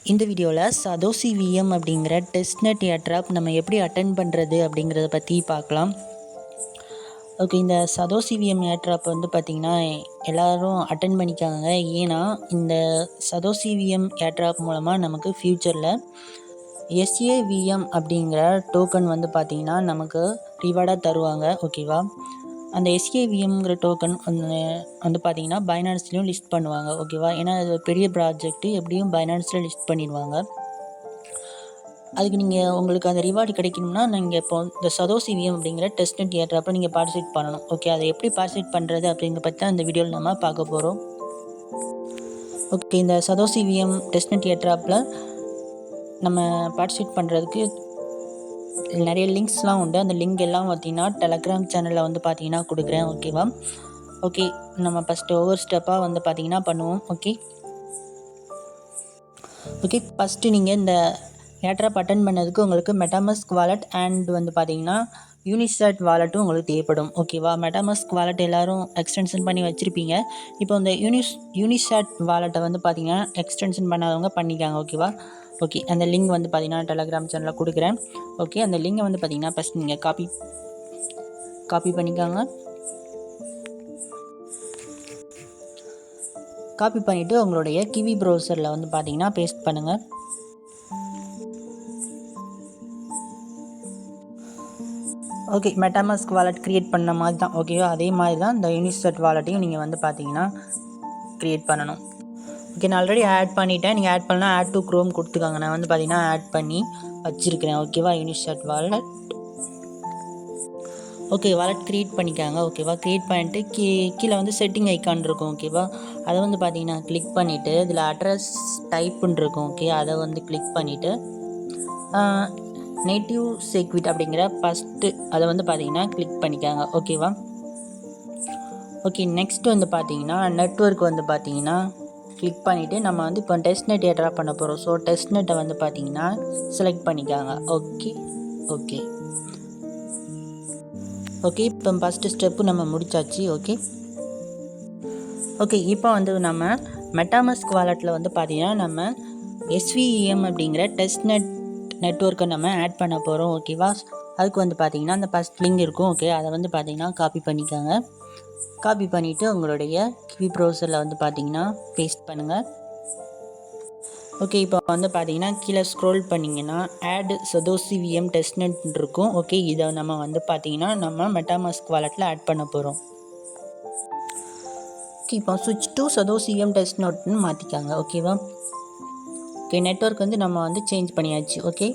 இந்த வீடியோவில் satoshi VM அப்படிங்கிற டெஸ்ட்நெட் ஏர்ட்ராப் நம்ம எப்படி அட்டென்ட் பண்ணுறது அப்படிங்கிறத பற்றி பார்க்கலாம். ஓகே, இந்த சதோசி விஎம் ஏர்ட்ராப் வந்து பார்த்திங்கன்னா எல்லோரும் அட்டென்ட் பண்ணிக்காங்க. ஏன்னா இந்த சதோசி விஎம் ஏர்ட்ராப் மூலமாக நமக்கு ஃப்யூச்சரில் எஸ்ஏவிஎம் அப்படிங்கிற டோக்கன் வந்து பார்த்திங்கன்னா நமக்கு ரிவார்டாக தருவாங்க. ஓகேவா, அந்த எஸ்ஏவிஎம்ங்கிற டோக்கன் வந்து பார்த்திங்கன்னா பைனான்ஸ்லேயும் லிஸ்ட் பண்ணுவாங்க. ஓகேவா, ஏன்னா அது பெரிய ப்ராஜெக்ட்டு, எப்படியும் பைனான்ஸில் லிஸ்ட் பண்ணிடுவாங்க. அதுக்கு நீங்கள் உங்களுக்கு அந்த ரிவார்டு கிடைக்கணும்னா நீங்கள் இப்போ இந்த சதோசி விஎம் அப்படிங்கிற டெஸ்ட்நெட் ஏர்ட்ராப்பை நீங்கள் பார்ட்டிசிபேட் பண்ணணும். ஓகே, அதை எப்படி பார்ட்டிசிபேட் பண்ணுறது அப்படிங்கிற பற்றி தான் இந்த வீடியோவில் நம்ம பார்க்க போகிறோம். ஓகே, இந்த சதோசி விஎம் டெஸ்ட்நெட் ஏர்ட்ராப்பில் நம்ம பார்ட்டிசிபேட் பண்ணுறதுக்கு நிறைய லிங்க்ஸ்லாம் உண்டு. அந்த லிங்க் எல்லாம் பார்த்திங்கன்னா டெலகிராம் சேனலில் வந்து பார்த்திங்கன்னா கொடுக்குறேன். ஓகேவா, ஓகே, நம்ம ஃபஸ்ட்டு ஒவ்வொரு ஸ்டெப்பாக வந்து பார்த்திங்கன்னா பண்ணுவோம். ஓகே, ஃபஸ்ட்டு நீங்கள் இந்த ஏர்ட்ராப் அட்டன் பண்ணதுக்கு உங்களுக்கு மெட்டாமாஸ்க் வாலெட் அண்ட் வந்து பார்த்திங்கன்னா யூனிசாட் வாலெட்டும் உங்களுக்கு தேவைப்படும். ஓகேவா, மெட்டாமாஸ்க் வாலெட் எல்லோரும் எக்ஸ்டென்ஷன் பண்ணி வச்சுருப்பீங்க. இப்போ இந்த யூனிசாட் வாலெட்டை வந்து பார்த்திங்கன்னா எக்ஸ்டென்ஷன் பண்ணாதவங்க பண்ணிக்காங்க. ஓகேவா, ஓகே, அந்த லிங்க் வந்து பார்த்திங்கன்னா டெலகிராம் சேனலில் கொடுக்குறேன். ஓகே, அந்த லிங்கை வந்து பார்த்திங்கன்னா ஃபஸ்ட் நீங்கள் காப்பி பண்ணிக்காங்க. காப்பி பண்ணிவிட்டு உங்களுடைய கிவி ப்ரௌசரில் வந்து பார்த்திங்கன்னா பேஸ்ட் பண்ணுங்கள். ஓகே, மெட்டாமாஸ்க் வாலெட் க்ரியேட் பண்ண மாதிரி தான். ஓகேவா, அதே மாதிரி தான் இந்த யூனிசாட் வாலெட்டையும் நீங்கள் வந்து பார்த்திங்கன்னா க்ரியேட் பண்ணணும். ஓகே, நான் ஆல்ரெடி ஆட் பண்ணிவிட்டேன். நீங்கள் ஆட் பண்ணால் ஆட் டு க்ரோம் கொடுத்துக்காங்க. நான் வந்து பார்த்திங்கன்னா ஆட் பண்ணி வச்சுருக்கிறேன். ஓகேவா, UniSat wallet. Okay, wallet create பண்ணிக்காங்க. ஓகேவா, க்ரியேட் பண்ணிட்டு கீழே வந்து செட்டிங் ஐக்கான் இருக்கும். ஓகேவா, அதை வந்து பார்த்திங்கன்னா கிளிக் பண்ணிவிட்டு இதில் அட்ரஸ் டைப்புன்னு இருக்கும். ஓகே, அதை வந்து கிளிக் பண்ணிவிட்டு நேட்டிவ் செக்யூரிட்டி அப்படிங்கிற ஃபஸ்ட்டு அதை வந்து பார்த்திங்கன்னா கிளிக் பண்ணிக்காங்க. ஓகேவா, ஓகே, நெக்ஸ்ட் வந்து பார்த்திங்கன்னா நெட்வொர்க் வந்து பார்த்திங்கன்னா கிளிக் பண்ணிவிட்டு நம்ம வந்து இப்போ டெஸ்ட்நெட் ஏர்ட்ராப் பண்ண போகிறோம். ஸோ டெஸ்ட்நெட்டை வந்து பார்த்திங்கன்னா செலக்ட் பண்ணிக்காங்க. ஓகே, இப்போ ஃபஸ்ட்டு ஸ்டெப்பு நம்ம முடிச்சாச்சு. ஓகே, இப்போ வந்து நம்ம மெட்டாமாஸ்க் வாலெட்டில் வந்து பார்த்திங்கன்னா நம்ம எஸ்விஎம் அப்படிங்கிற நெட்வொர்க்கை நம்ம ஆட் பண்ண போகிறோம். ஓகேவா, அதுக்கு வந்து பார்த்திங்கன்னா அந்த ஃபஸ்ட் லிங்க் இருக்கும். ஓகே, அதை வந்து பார்த்திங்கன்னா காப்பி பண்ணிக்காங்க. காப்பி பண்ணிவிட்டு உங்களுடைய கிவி ப்ரௌசரில் வந்து பார்த்திங்கன்னா பேஸ்ட் பண்ணுங்கள். ஓகே, இப்போ வந்து பார்த்திங்கன்னா கீழே ஸ்க்ரோல் பண்ணிங்கன்னா ஆட் சதோசி விஎம் டெஸ்ட்நெட் இருக்கும். ஓகே, இதை நம்ம வந்து பார்த்திங்கன்னா நம்ம மெட்டாமாஸ்க் வாலெட்டில் ஆட் பண்ண போகிறோம். ஓகே, இப்போ ஸ்விட்ச் டு சதோசி விஎம் டெஸ்ட்நெட்னு மாற்றிக்காங்க. ஓகேவா, ஓகே, நெட்வொர்க் வந்து நம்ம வந்து சேஞ்ச் பண்ணியாச்சு. ஓகே,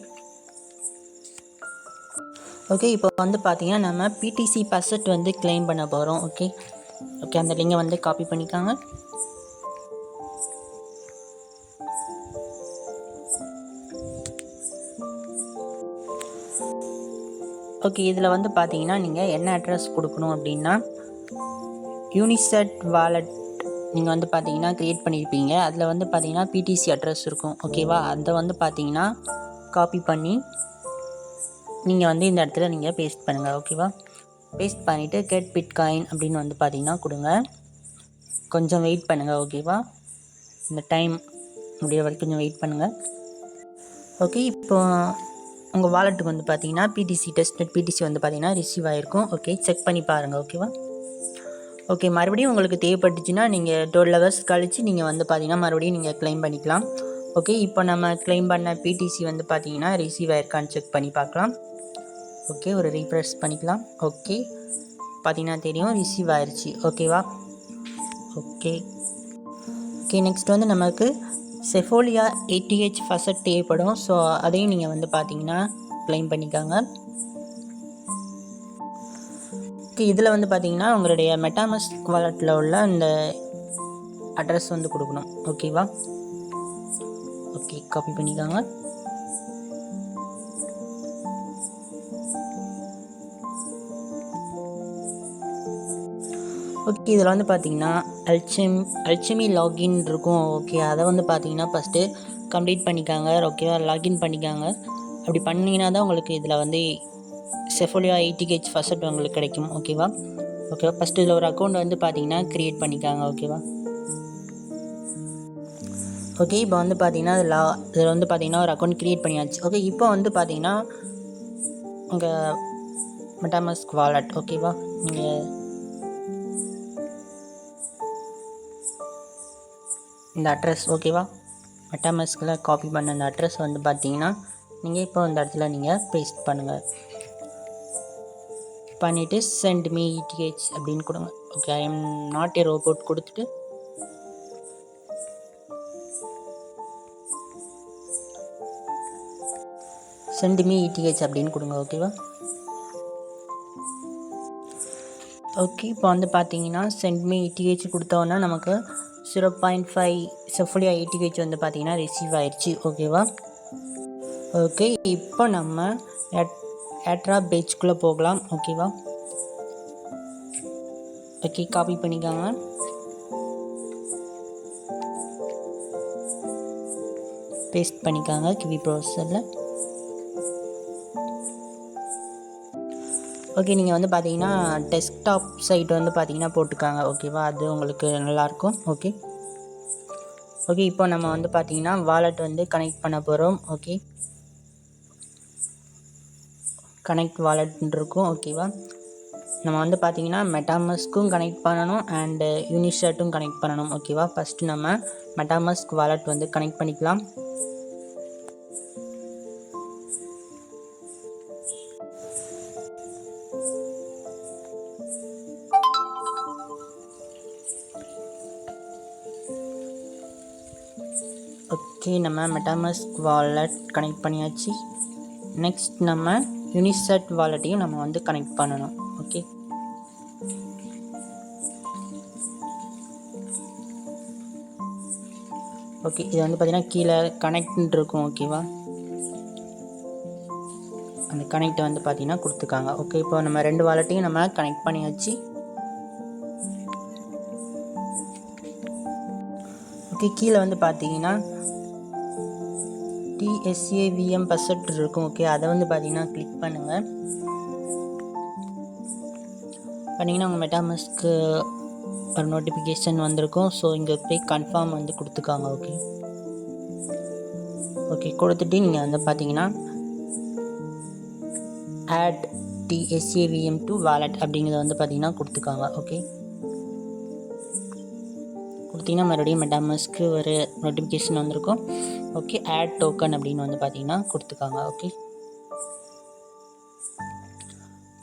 இப்போ வந்து பார்த்திங்கன்னா நம்ம பிடிசி பர்செட் வந்து கிளைம் பண்ண போகிறோம். ஓகே, அந்த லிங்கை வந்து காப்பி பண்ணிக்காங்க. ஓகே, இதில் வந்து பார்த்தீங்கன்னா நீங்கள் என்ன அட்ரஸ் கொடுக்கணும் அப்படின்னா யூனிசாட் வாலெட் நீங்கள் வந்து பார்த்தீங்கன்னா க்ரியேட் பண்ணியிருப்பீங்க. அதில் வந்து பார்த்தீங்கன்னா பிடிசி அட்ரஸ் இருக்கும். ஓகேவா, அதை வந்து பார்த்தீங்கன்னா காப்பி பண்ணி நீங்கள் வந்து இந்த இடத்துல நீங்கள் பேஸ்ட் பண்ணுங்கள். ஓகேவா, பேஸ்ட் பண்ணிவிட்டு கெட் பிட்காயின் அப்படின்னு வந்து பார்த்தீங்கன்னா கொடுங்க. கொஞ்சம் வெயிட் பண்ணுங்கள். ஓகேவா, இந்த டைம் முடிய வரைக்கும் கொஞ்சம் வெயிட் பண்ணுங்கள். ஓகே, இப்போ உங்கள் வாலெட்டுக்கு வந்து பார்த்தீங்கன்னா டெஸ்ட்நெட் பிடிசி வந்து பார்த்தீங்கன்னா ரிசீவ் ஆகிருக்கும். ஓகே, செக் பண்ணி பாருங்கள். ஓகேவா, ஓகே, மறுபடியும் உங்களுக்கு தேவைப்பட்டுச்சுன்னா நீங்கள் 12 ஹவர்ஸ் கழித்து நீங்கள் வந்து பார்த்தீங்கன்னா மறுபடியும் நீங்கள் க்ளைம் பண்ணிக்கலாம். ஓகே, இப்போ நம்ம க்ளைம் பண்ண பிடிசி வந்து பார்த்தீங்கன்னா ரிசீவ் ஆகிருக்கான்னு செக் பண்ணி பார்க்கலாம். ஓகே, ஒரு ரீஃப்ரெஷ் பண்ணிக்கலாம். ஓகே, பார்த்தீங்கன்னா தெரியும் ரிசீவ் ஆயிடுச்சு. ஓகேவா, ஓகே, நெக்ஸ்ட் வந்து நமக்கு செஃபோலியா ATH ஃபசட் தேவைப்படும். ஸோ அதையும் நீங்கள் வந்து பார்த்தீங்கன்னா க்ளைம் பண்ணிக்காங்க. ஓகே, இதில் வந்து பார்த்தீங்கன்னா உங்களுடைய மெட்டாமாஸ்க் வாலெட்டில் உள்ள அந்த அட்ரஸ் வந்து கொடுக்கணும். ஓகேவா, ஓகே, காப்பி பண்ணிக்காங்க. ஓகே, இதில் வந்து பார்த்தீங்கன்னா அல்செமி லாகின் இருக்கும். ஓகே, அதை வந்து பார்த்தீங்கன்னா ஃபஸ்ட்டு கம்ப்ளீட் பண்ணிக்காங்க. ஓகேவா, லாகின் பண்ணிக்காங்க. அப்படி பண்ணிங்கன்னா தான் உங்களுக்கு இதில் வந்து செஃபோலியா ATH ஃபசட் உங்களுக்கு கிடைக்கும். ஓகேவா, ஃபஸ்ட்டு இதில் ஒரு அக்கௌண்ட் வந்து பார்த்தீங்கன்னா க்ரியேட் பண்ணிக்காங்க. ஓகேவா, ஓகே, இப்போ வந்து பார்த்தீங்கன்னா இதில் வந்து பார்த்தீங்கன்னா ஒரு அக்கௌண்ட் க்ரியேட் பண்ணியாச்சு. ஓகே, இப்போ வந்து பார்த்தீங்கன்னா உங்கள் மெட்டாமாஸ்க் வாலெட் ஓகேவா, நீங்கள் இந்த அட்ரஸ் ஓகேவா, மெட்டாமாஸ்கில் காப்பி பண்ண அந்த அட்ரஸ் வந்து பார்த்தீங்கன்னா நீங்கள் இப்போ இந்த இடத்துல நீங்கள் பேஸ்ட் பண்ணுங்கள். பண்ணிவிட்டு சென்ட் மீ இடிஹெச் அப்படின்னு கொடுங்க. Okay, I am not a robot கொடுத்துட்டு சென்ட் மீ இடிஹெச் அப்படின்னு கொடுங்க. ஓகேவா, ஓகே, இப்போ வந்து பார்த்தீங்கன்னா சென்ட் மீ இடிஹெச் கொடுத்தோன்னா நமக்கு 0.5 செஃபோலியா இடிஹெச் வந்து பார்த்தீங்கன்னா ரிசீவ் ஆயிடுச்சு. ஓகேவா, ஓகே, இப்போ நம்ம ஏட்ரா பேஜ்குள்ளே போகலாம். ஓகேவா, ஓகே, காப்பி பண்ணிக்காங்க. பேஸ்ட் பண்ணிக்காங்க கிவி ப்ரௌசரில். ஓகே, நீங்கள் வந்து பார்த்தீங்கன்னா டெஸ்க்டாப் சைட் வந்து பார்த்தீங்கன்னா போட்டுக்காங்க. ஓகேவா, அது உங்களுக்கு நல்லாயிருக்கும். ஓகே, ஓகே, இப்போ நம்ம வந்து பார்த்தீங்கன்னா வாலெட் வந்து கனெக்ட் பண்ண போகிறோம். ஓகே, கனெக்ட் வாலெட்னு இருக்கும். ஓகேவா, நம்ம வந்து பார்த்தீங்கன்னா மெட்டாமாஸ்க்கும் கனெக்ட் பண்ணணும் அண்டு யூனிசெட்டும் கனெக்ட் பண்ணணும். ஓகேவா, ஃபஸ்ட்டு நம்ம மெட்டாமாஸ்க் வாலெட் வந்து கனெக்ட் பண்ணிக்கலாம். ஓகே, நம்ம மெட்டாமாஸ்க் வாலெட் கனெக்ட் பண்ணியாச்சு. நெக்ஸ்ட் நம்ம யூனிசெட் வாலெட்டையும் நம்ம வந்து கனெக்ட் பண்ணணும். ஓகே, ஓகே, இது வந்து பார்த்தீங்கன்னா கீழே கனெக்ட்னு இருக்கும். ஓகேவா, அந்த கனெக்டை வந்து பார்த்தீங்கன்னா கொடுத்துருக்காங்க. ஓகே, இப்போ நம்ம 2 வாலெட்டையும் நம்ம கனெக்ட் பண்ணியாச்சு. ஓகே, கீழே வந்து பார்த்தீங்கன்னா TSAVM பர்சென்ட் இருக்கும். ஓகே, அதை வந்து பார்த்தீங்கன்னா கிளிக் பண்ணுங்கள். பண்ணிங்கன்னா உங்கள் மெட்டாமாஸ்க்கு ஒரு நோட்டிஃபிகேஷன் வந்திருக்கும். ஸோ இங்கே போய் கன்ஃபார்ம் வந்து கொடுத்துக்காங்க. ஓகே, ஓகே, கொடுத்துட்டு நீங்கள் வந்து பார்த்தீங்கன்னா ஆட் TSAVM to வாலெட் அப்படிங்கிறத வந்து பார்த்தீங்கன்னா கொடுத்துக்காங்க. ஓகே, கொடுத்தீங்கன்னா மறுபடியும் மெட்டாமாஸ்க்கு ஒரு நோட்டிஃபிகேஷன் வந்திருக்கும். ஓகே, ஆட் டோக்கன் அப்படின்னு வந்து பார்த்தீங்கன்னா கொடுத்துக்காங்க. ஓகே,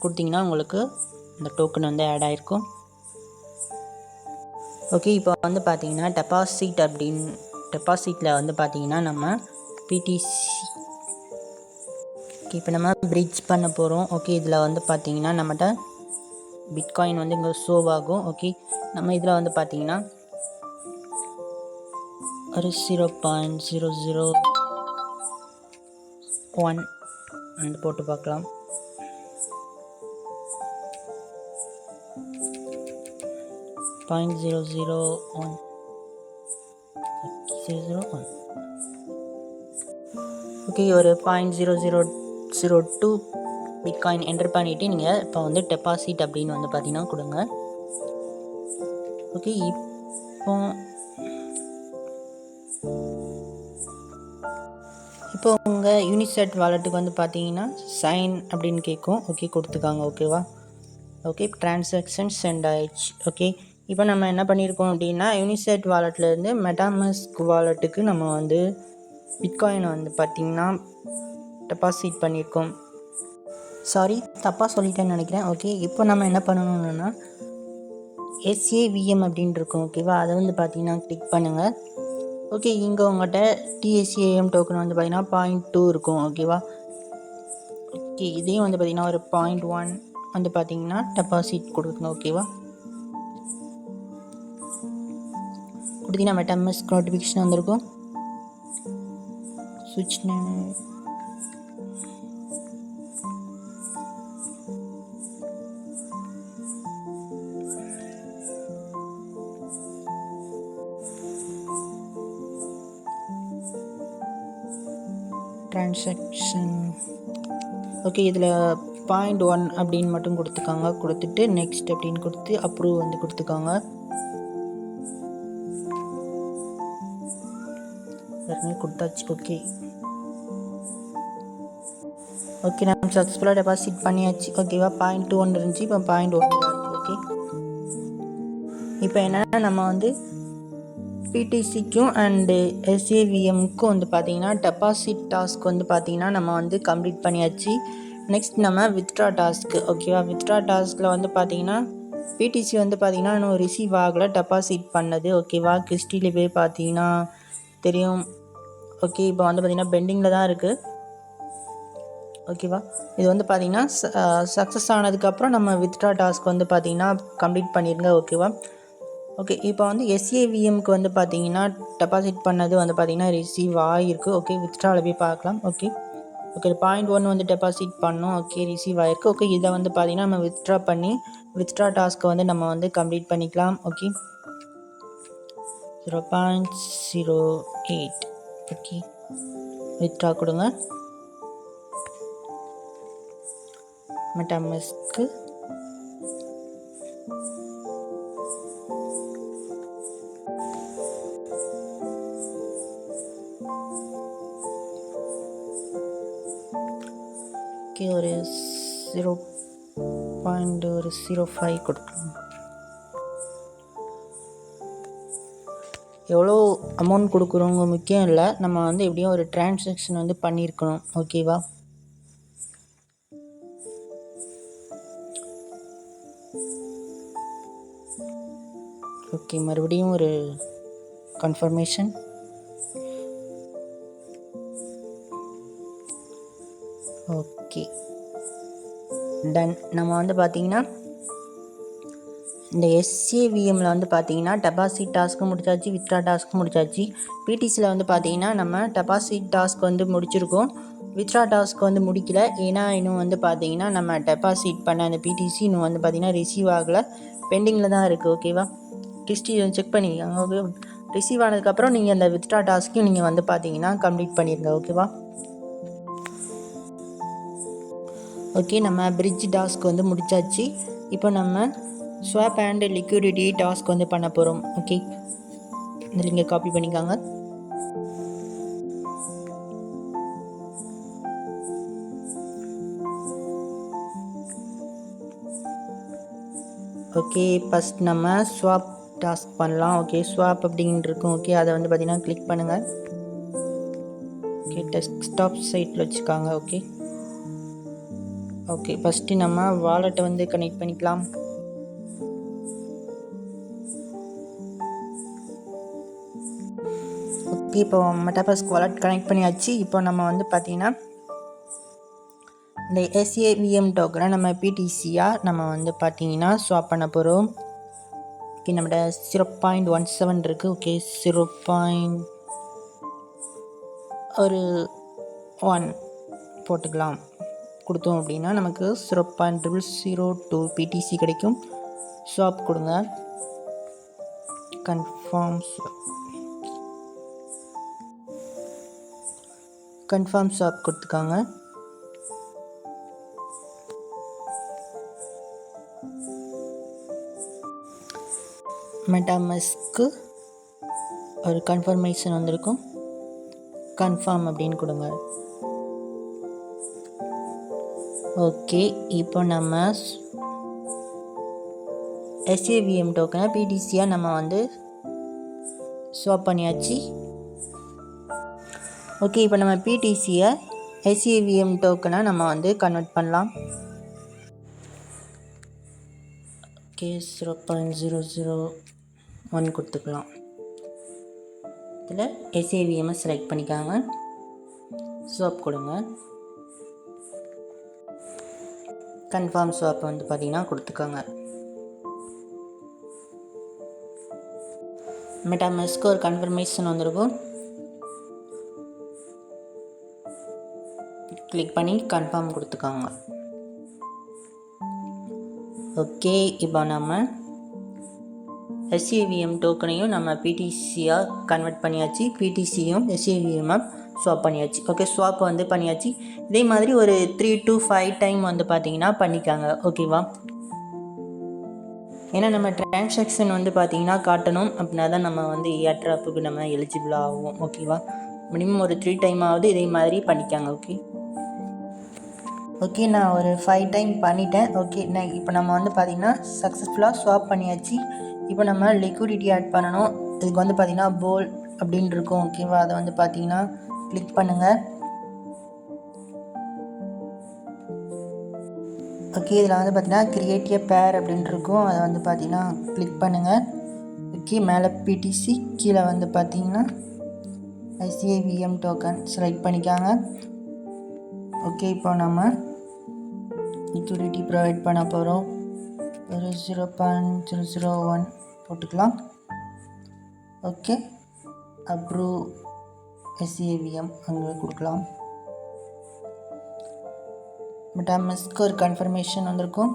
கொடுத்தீங்கன்னா உங்களுக்கு இந்த டோக்கன் வந்து ஆட் ஆகிருக்கும். ஓகே, இப்போ வந்து பார்த்தீங்கன்னா டெபாசிட்டில் வந்து பார்த்தீங்கன்னா நம்ம பிடிசி இப்போ நம்ம பிரிட்ஜ் பண்ண போகிறோம். ஓகே, இதில் வந்து பார்த்தீங்கன்னா நம்மகிட்ட பிட்காயின் வந்து இங்கே ஷோவ் ஆகும். ஓகே, நம்ம இதில் வந்து பார்த்தீங்கன்னா ஒரு 0.001 வந்து போட்டு பார்க்கலாம். ஓகே, ஒரு 0.0002 பிட்காயின் என்டர் பண்ணிவிட்டு நீங்கள் இப்போ வந்து டெபாசிட் அப்படின்னு வந்து பார்த்தீங்கன்னா கொடுங்க. ஓகே, இப்போ உங்கள் யூனிசெட் வாலெட்டுக்கு வந்து பார்த்தீங்கன்னா சைன் அப்படின்னு கேட்கும். ஓகே, கொடுத்துக்காங்க. ஓகேவா, ஓகே, ட்ரான்சாக்ஷன் சென்ட் ஆயிடுச்சு. ஓகே, இப்போ நம்ம என்ன பண்ணியிருக்கோம் அப்படின்னா யூனிசெட் வாலெட்லேருந்து மெட்டாமாஸ்க் வாலெட்டுக்கு நம்ம வந்து பிட்காயினை வந்து பார்த்திங்கன்னா டெபாசிட் பண்ணியிருக்கோம். சாரி, தப்பாக சொல்லிட்டேன்னு நினைக்கிறேன். ஓகே, இப்போ நம்ம என்ன பண்ணணும்னா SAVM அப்படின்னு இருக்கும். ஓகேவா, அதை வந்து பார்த்திங்கன்னா கிளிக் பண்ணுங்கள். ஓகே, இங்கே உங்கள்கிட்ட TSAVM டோக்கன் வந்து பார்த்திங்கன்னா 0.2 இருக்கும். ஓகேவா, ஓகே, இதையும் வந்து பார்த்திங்கன்னா ஒரு 0.1 வந்து பார்த்திங்கன்னா டெபாசிட் கொடுக்குங்க. ஓகேவா, கொடுத்தீங்கன்னா மெட்டாமாஸ்க் நோட்டிஃபிகேஷன் வந்திருக்கும். சுவிட்ச் ட்ரான்சாக்ஷன். ஓகே, இதில் 0.1 அப்படின்னு மட்டும் கொடுத்துக்காங்க. கொடுத்துட்டு நெக்ஸ்ட் அப்படின்னு கொடுத்து அப்ரூவ் வந்து கொடுத்துக்காங்க. கொடுத்தாச்சு. ஓகே நம்ம சக்ஸஸ்ஃபுல்லாக டெபாசிட் பண்ணியாச்சு. ஓகேவா, 0.21 இருந்துச்சு, இப்போ 0.1 இருக்குது. ஓகே, இப்போ என்னென்னா நம்ம வந்து பிடிசிக்கும் அண்டு எஸ்ஏவிஎம்க்கும் வந்து பார்த்திங்கன்னா டெபாசிட் டாஸ்க் வந்து பார்த்திங்கன்னா நம்ம வந்து கம்ப்ளீட் பண்ணியாச்சு. நெக்ஸ்ட் நம்ம வித்ட்ரா டாஸ்க்கு. ஓகேவா, வித்ட்ரா டாஸ்கில் வந்து பார்த்திங்கன்னா பிடிசி வந்து பார்த்திங்கன்னா இன்னும் ரிசீவ் ஆகலை, டெபாசிட் பண்ணது. ஓகேவா, கிறிஸ்டியில் போய் பார்த்திங்கன்னா தெரியும். ஓகே, இப்போ வந்து பார்த்திங்கன்னா பெண்டிங்கில் தான் இருக்குது. ஓகேவா, இது வந்து பார்த்திங்கன்னா சக்ஸஸ் ஆனதுக்கப்புறம் நம்ம வித்ட்ரா டாஸ்க் வந்து பார்த்திங்கன்னா கம்ப்ளீட் பண்ணிடுங்க. ஓகேவா, ஓகே, இப்போ வந்து எஸ்ஏவிஎம்க்கு வந்து பார்த்திங்கன்னா டெபாசிட் பண்ணது வந்து பார்த்திங்கன்னா ரிசீவ் ஆகிருக்கு. ஓகே, வித்ட்ராவில் போய் பார்க்கலாம். ஓகே, 0.1 வந்து டெபாசிட் பண்ணோம். ஓகே, ரிசீவ் ஆகிருக்கு. ஓகே, இதை வந்து பார்த்திங்கன்னா நம்ம வித்ட்ரா பண்ணி வித்ட்ரா டாஸ்க்கை வந்து நம்ம வந்து கம்ப்ளீட் பண்ணிக்கலாம். ஓகே, 0.08. ஓகே, வித்ட்ரா கொடுங்க. மெட்டாமாஸ்க்கு ஒரு 0.05 கொடுக்கலாம். எவ்வளோ அமௌண்ட் கொடுக்குறவங்க முக்கியம் இல்லை, நம்ம வந்து எப்படியும் ஒரு டிரான்சாக்ஷன் வந்து பண்ணியிருக்கணும். ஓகேவா, ஓகே, மறுபடியும் ஒரு கன்ஃபர்மேஷன். Okay, ton. நம்ம வந்து பார்த்திங்கன்னா இந்த எஸ்ஏவிஎம்மில் வந்து பார்த்திங்கன்னா டெபாசிட் டாஸ்க்கு முடிச்சாச்சு, வித்ட்ரா டாஸ்க்கு முடிச்சாச்சு. பிடிசியில் வந்து பார்த்திங்கன்னா நம்ம டெபாசிட் டாஸ்க் வந்து முடிச்சிருக்கோம், வித்ட்ரா டாஸ்க் வந்து முடிக்கல. ஏன்னா இன்னும் வந்து பார்த்திங்கன்னா நம்ம டெபாசிட் பண்ண அந்த பிடிசி இன்னும் வந்து பார்த்திங்கன்னா ரிசீவ் ஆகலை, பெண்டிங்கில் தான் இருக்குது. ஓகேவா, ஹிஸ்ட்ரி செக் பண்ணிக்கோங்க. ஓகே, ரிசீவ் ஆனதுக்கப்புறம் நீங்கள் அந்த வித்ட்ரா டாஸ்க்கையும் நீங்கள் வந்து பார்த்திங்கன்னா கம்ப்ளீட் பண்ணிடுங்க. ஓகேவா, ஓகே, நம்ம பிரிட்ஜ் டாஸ்க் வந்து முடிச்சாச்சு. இப்போ நம்ம ஸ்வாப் அண்ட் லிக்விடிட்டி டாஸ்க் வந்து பண்ண போகிறோம். ஓகே, இந்த லிங்கை காப்பி பண்ணிக்காங்க. ஓகே, ஃபஸ்ட் நம்ம ஸ்வாப் டாஸ்க் பண்ணலாம். ஓகே, ஸ்வாப் அப்படின்ட்டு இருக்கும். ஓகே, அதை வந்து பார்த்திங்கன்னா கிளிக் பண்ணுங்கள். ஓகே, டெஸ்க்டாப் சைட்டில் வச்சுக்காங்க. ஓகே, ஓகே, ஃபஸ்ட்டு நம்ம வாலெட்டை வந்து கனெக்ட் பண்ணிக்கலாம். ஓகே, இப்போ மெட்டாமாஸ்க் வாலெட் கனெக்ட் பண்ணியாச்சு. இப்போ நம்ம வந்து பார்த்திங்கன்னா இந்த எஸ்ஏவிஎம் டோக்கனை நம்ம பிடிசியாக நம்ம வந்து பார்த்திங்கன்னா ஸ்வாப் பண்ண போகிறோம். ஓகே, நம்மகிட்ட 0.17 இருக்குது. ஓகே, 0.1 போட்டுக்கலாம். கொடுத்தோம் அப்படின்னா நமக்கு 0.002 பிடிசி கிடைக்கும். ஸ்வாப் கொடுங்க. Confirm swap கொடுத்துக்காங்க. மெட்டாமாஸ்க்கு ஒரு கன்ஃபர்மேஷன் வந்திருக்கும், கன்ஃபார்ம் அப்படின்னு கொடுங்க. ஓகே, இப்போ நம்ம எஸ்ஏவிஎம் டோக்கனை பிடிசியாக நம்ம வந்து ஸ்வாப் பண்ணியாச்சு. ஓகே, இப்போ நம்ம பிடிசியை எஸ்ஏவிஎம் டோக்கனை நம்ம வந்து கன்வெர்ட் பண்ணலாம். ஓகே, 0.001 கொடுத்துக்கலாம். இதில் எஸ்ஏவிஎம்மை செலக்ட் பண்ணிக்காங்க, ஸ்வாப் கொடுங்க. கன்ஃபார்ம் ஸ்வாப் வந்து பார்த்திங்கன்னா கொடுத்துக்கோங்க. மெட்டாமாஸ்க்கு ஒரு கன்ஃபர்மேஷன் வந்திருக்கும், கிளிக் பண்ணி கன்ஃபார்ம் கொடுத்துக்கோங்க. ஓகே, இப்போ நம்ம எஸ்ஏவிஎம் டோக்கனையும் நம்ம பிடிசியாக கன்வெர்ட் பண்ணியாச்சு, பிடிசியும் எஸ்ஏவிஎம்மாக ஸ்வாப் பண்ணியாச்சு. ஓகே, ஸ்வாப் வந்து பண்ணியாச்சு. இதே மாதிரி ஒரு 3 to 5 டைம் வந்து பார்த்திங்கன்னா பண்ணிக்காங்க. ஓகேவா, ஏன்னா நம்ம டிரான்சாக்ஷன் வந்து பார்த்திங்கன்னா காட்டணும், அப்படின்னா தான் நம்ம வந்து ஏர்ட்ராப்புக்கு நம்ம எலிஜிபிள் ஆகும். ஓகேவா, மினிமம் ஒரு 3 டைமாவது இதே மாதிரி பண்ணிக்காங்க. ஓகே நான் ஒரு 5 டைம் பண்ணிட்டேன். ஓகே நான் இப்போ நம்ம வந்து பார்த்திங்கன்னா சக்ஸஸ்ஃபுல்லாக ஸ்வாப் பண்ணியாச்சு. இப்போ நம்ம லிக்விடிட்டி ஆட் பண்ணணும். இதுக்கு வந்து பார்த்திங்கன்னா போல் அப்படின்னு இருக்கும். ஓகேவா, அதை வந்து பார்த்திங்கன்னா கிளிக் பண்ணுங்கள். ஓகே இதில் வந்து பார்த்திங்கன்னா கிரியேட் எ பேர் அப்படின்ட்டு இருக்கும். அதை வந்து பார்த்திங்கன்னா கிளிக் பண்ணுங்கள். ஓகே மேலே பிடிசி, கீழே வந்து பார்த்திங்கன்னா ICAVM டோக்கன் செலக்ட் பண்ணிக்காங்க. ஓகே இப்போ நம்ம லிக்விடிட்டி ப்ரொவைட் பண்ண போகிறோம். ஒரு 0.001 போட்டுக்கலாம். ஓகே அப்ரூவ் ICAVM அங்கே கொடுக்கலாம். MetaMask ஒரு கன்ஃபர்மேஷன் வந்திருக்கும்.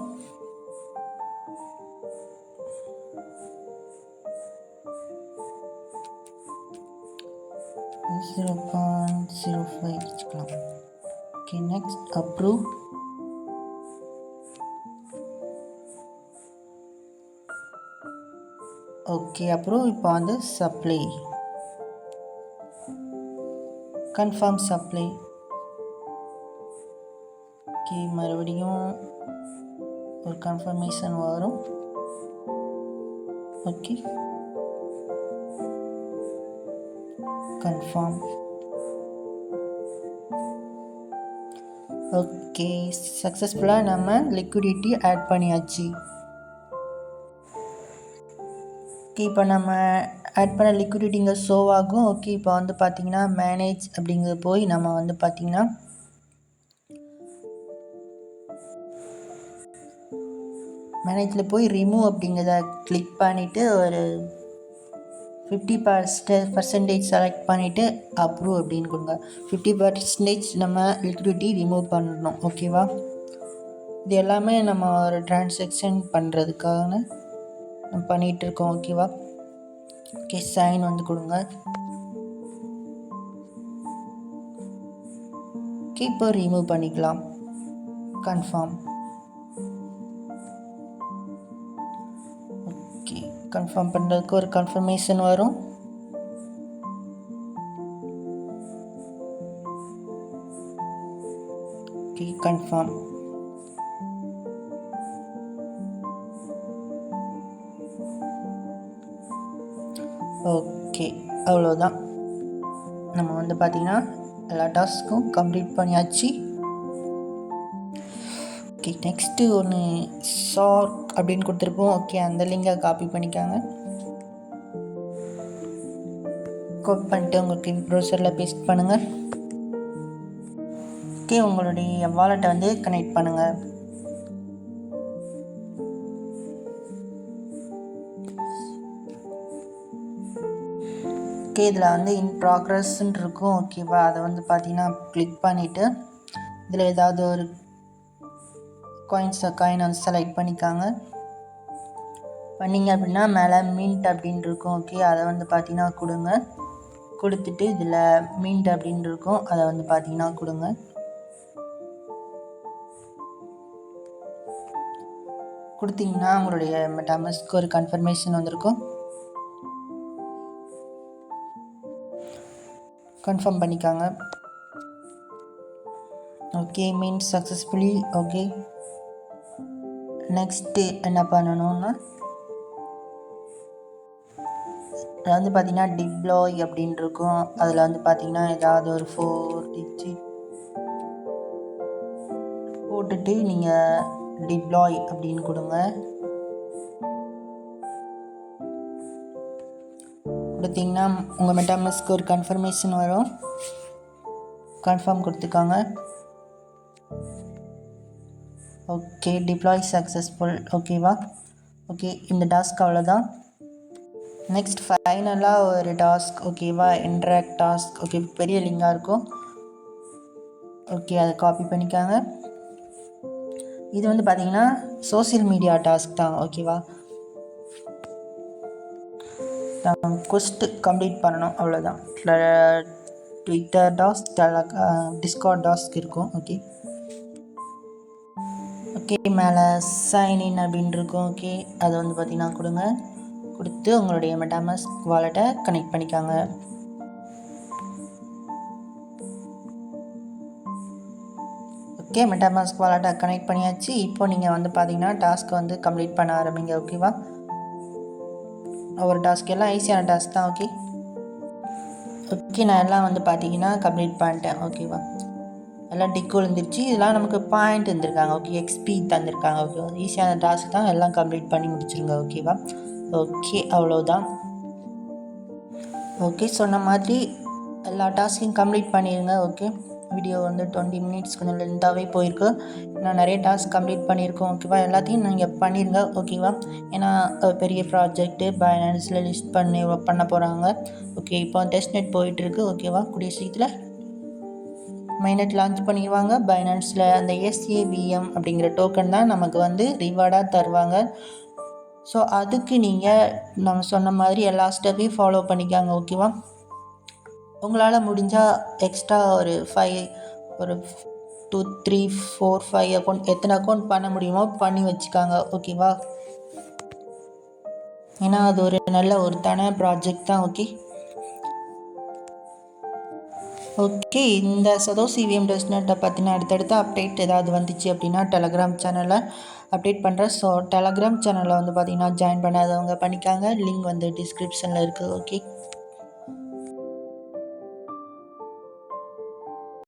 $0.05 வச்சுக்கலாம். Okay next approve. ஓகே அப்புறம் இப்போ வந்து சப்ளை கன்ஃபார்ம் சப்ளை. ஓகே மறுபடியும் ஒரு கன்ஃபர்மேஷன் வரும். Okay confirm. ஓகே சக்ஸஸ்ஃபுல்லாக நம்ம லிக்விடிட்டி ஆட் பண்ணியாச்சு. ஓகே இப்போ நம்ம ஆட் பண்ண லிக்விடிட்டி இங்கே ஷோ ஆகும். ஓகே இப்போ வந்து பார்த்திங்கன்னா மேனேஜ் அப்படிங்கிறது போய் நம்ம வந்து பார்த்திங்கன்னா மேனேஜில் போய் ரிமூவ் அப்படிங்கிறத கிளிக் பண்ணிவிட்டு ஒரு 50% செலக்ட் பண்ணிவிட்டு அப்ரூவ் அப்படின்னு கொடுங்க. 50% நம்ம லிக்விடிட்டி ரிமூவ் பண்ணணும். ஓகேவா, இது எல்லாமே நம்ம ஒரு ட்ரான்சாக்ஷன் பண்ணுறதுக்காக நம்ம பண்ணிகிட்ருக்கோம். ஓகேவா, ஓகே சைன் வந்து கொடுங்க. ஓகே இப்போ ரிமூவ் பண்ணிக்கலாம். கன்ஃபார்ம். ஓகே கன்ஃபார்ம் பண்ணுறதுக்கு ஒரு கன்ஃபர்மேஷன் வரும். Okay confirm. ஓகே அவ்வளோதான். நம்ம வந்து பார்த்திங்கன்னா எல்லா டாஸ்க்கும் கம்ப்ளீட் பண்ணியாச்சு. ஓகே நெக்ஸ்ட்டு ஒன்று ஷார்க் அப்படின்னு கொடுத்துருப்போம். ஓகே அந்த லிங்கை காப்பி பண்ணிக்காங்க. காப்பி பண்ணிட்டு உங்களுக்கு ப்ரௌசரில் பேஸ்ட் பண்ணுங்கள். ஓகே உங்களுடைய வாலெட்டை வந்து கனெக்ட் பண்ணுங்கள். ஓகே இதில் வந்து இன் ப்ராக்ரஸ்ன்னு இருக்கும். ஓகேவா, அதை வந்து பார்த்தீங்கன்னா கிளிக் பண்ணிவிட்டு இதில் ஏதாவது ஒரு காயின் வந்து செலக்ட் பண்ணிக்காங்க. பண்ணிங்க அப்படின்னா மேலே மின்ட் அப்படின்னு இருக்கும். ஓகே அதை வந்து பார்த்தீங்கன்னா கொடுங்க. கொடுத்துட்டு இதில் மின்ட் அப்படின்னு இருக்கும், அதை வந்து பார்த்தீங்கன்னா கொடுங்க. கொடுத்தீங்கன்னா உங்களுடைய MetaMask ஒரு கன்ஃபர்மேஷன் வந்திருக்கும். கன்ஃபார்ம் பண்ணிக்காங்க. Okay means successfully. Okay next என்ன பண்ணணும்னா வந்து பார்த்திங்கன்னா டிப்ளாய் அப்படின்னு இருக்கும். அதில் வந்து பார்த்திங்கன்னா ஏதாவது ஒரு 4 டிஜிட் போட்டுட்டு நீங்கள் டிப்ளாய் அப்படின்னு கொடுங்க. கொடுத்தீங்கன்னா உங்கள் MetaMask ஒரு கன்ஃபர்மேஷன் வரும். கன்ஃபார்ம் கொடுத்துக்காங்க. Okay deploy successful. ஓகேவா, ஓகே இந்த டாஸ்க் அவ்வளோதான். நெக்ஸ்ட் ஃபைனலாக ஒரு டாஸ்க். ஓகேவா, இன்ட்ராக்ட் டாஸ்க். ஓகே பெரிய லிங்காக இருக்கும். ஓகே அதை காப்பி பண்ணிக்காங்க. இது வந்து பார்த்திங்கன்னா சோசியல் மீடியா டாஸ்க் தான். ஓகேவா, கொஸ்ட் கம்ப்ளீட் பண்ணணும் அவ்வளோதான். ட்விட்டர் டாஸ்க், டிஸ்கார்ட் டாஸ்க் இருக்கும். ஓகே ஓகே மேலே சைன்இன் அப்படின்னு இருக்கும். ஓகே அதை வந்து பார்த்திங்கன்னா கொடுங்க. கொடுத்து உங்களுடைய MetaMask வாலெட்டை கனெக்ட் பண்ணிக்காங்க. ஓகே, மெட்டாமாஸ்க் வாலெட்டை கனெக்ட் பண்ணியாச்சு. இப்போ நீங்கள் வந்து பார்த்தீங்கன்னா டாஸ்க்கை வந்து கம்ப்ளீட் பண்ண ஆரம்பிங்க. ஓகேவா? ஒரு டாஸ்க் எல்லாம் ஈஸியான டாஸ்க் தான். ஓகே, நான் எல்லாம் வந்து பார்த்தீங்கன்னா கம்ப்ளீட் பண்ணிட்டேன். ஓகேவா? எல்லாம் டிக் விழுந்துருச்சு. இதெல்லாம் நமக்கு பாயிண்ட் தந்திருக்காங்க. ஓகே, எக்ஸ்பி தந்திருக்காங்க. ஓகேவா? ஈஸியான டாஸ்க் தான், எல்லாம் கம்ப்ளீட் பண்ணி முடிச்சுருங்க. ஓகேவா? ஓகே, அவ்வளோதான். ஓகே, சொன்ன மாதிரி எல்லா டாஸ்க்கையும் கம்ப்ளீட் பண்ணிடுங்க. ஓகே, வீடியோ வந்து 20 மினிட்ஸ் கொஞ்சம் லென்த்தாகவே போயிருக்கு. நான் நிறைய டாஸ்க் கம்ப்ளீட் பண்ணியிருக்கோம். ஓகேவா? எல்லாத்தையும் நீங்கள் பண்ணிடுங்க. ஓகேவா? ஏன்னா பெரிய ப்ராஜெக்ட்டு பைனான்ஸில் லிஸ்ட் பண்ண போகிறாங்க. ஓகே, இப்போ டெஸ்ட்நெட் போயிட்டுருக்கு. ஓகேவா? கூடிய சீக்கிரத்தில் மைனட் லான்ச் பண்ணிடுவாங்க. பைனான்ஸில் அந்த SAVM அப்படிங்கிற டோக்கன் தான் நமக்கு வந்து ரிவார்டாக தருவாங்க. ஸோ அதுக்கு நீங்கள் நம்ம சொன்ன மாதிரி எல்லா ஸ்டெப்பையும் ஃபாலோ பண்ணிக்காங்க. ஓகேவா? உங்களால் முடிஞ்சால் எக்ஸ்ட்ரா ஒரு 2, 3, 4, 5 அக்கௌண்ட் எத்தனை அக்கௌண்ட் பண்ண முடியுமோ பண்ணி வச்சுக்காங்க. ஓகேவா? ஏன்னா அது ஒரு நல்ல ஒருத்தான ப்ராஜெக்ட் தான். ஓகே, இந்த சதோஷ் EVM டெஸ்ட்நெட்டை பற்றின அடுத்தடுத்த அப்டேட் ஏதாவது வந்துச்சு அப்படின்னா டெலகிராம் சேனலில் அப்டேட் பண்ணுறேன். ஸோ டெலகிராம் சேனலில் வந்து பார்த்திங்கன்னா ஜாயின் பண்ணாதவங்க பண்ணிக்காங்க. லிங்க் வந்து டிஸ்கிரிப்ஷனில் இருக்குது. ஓகே.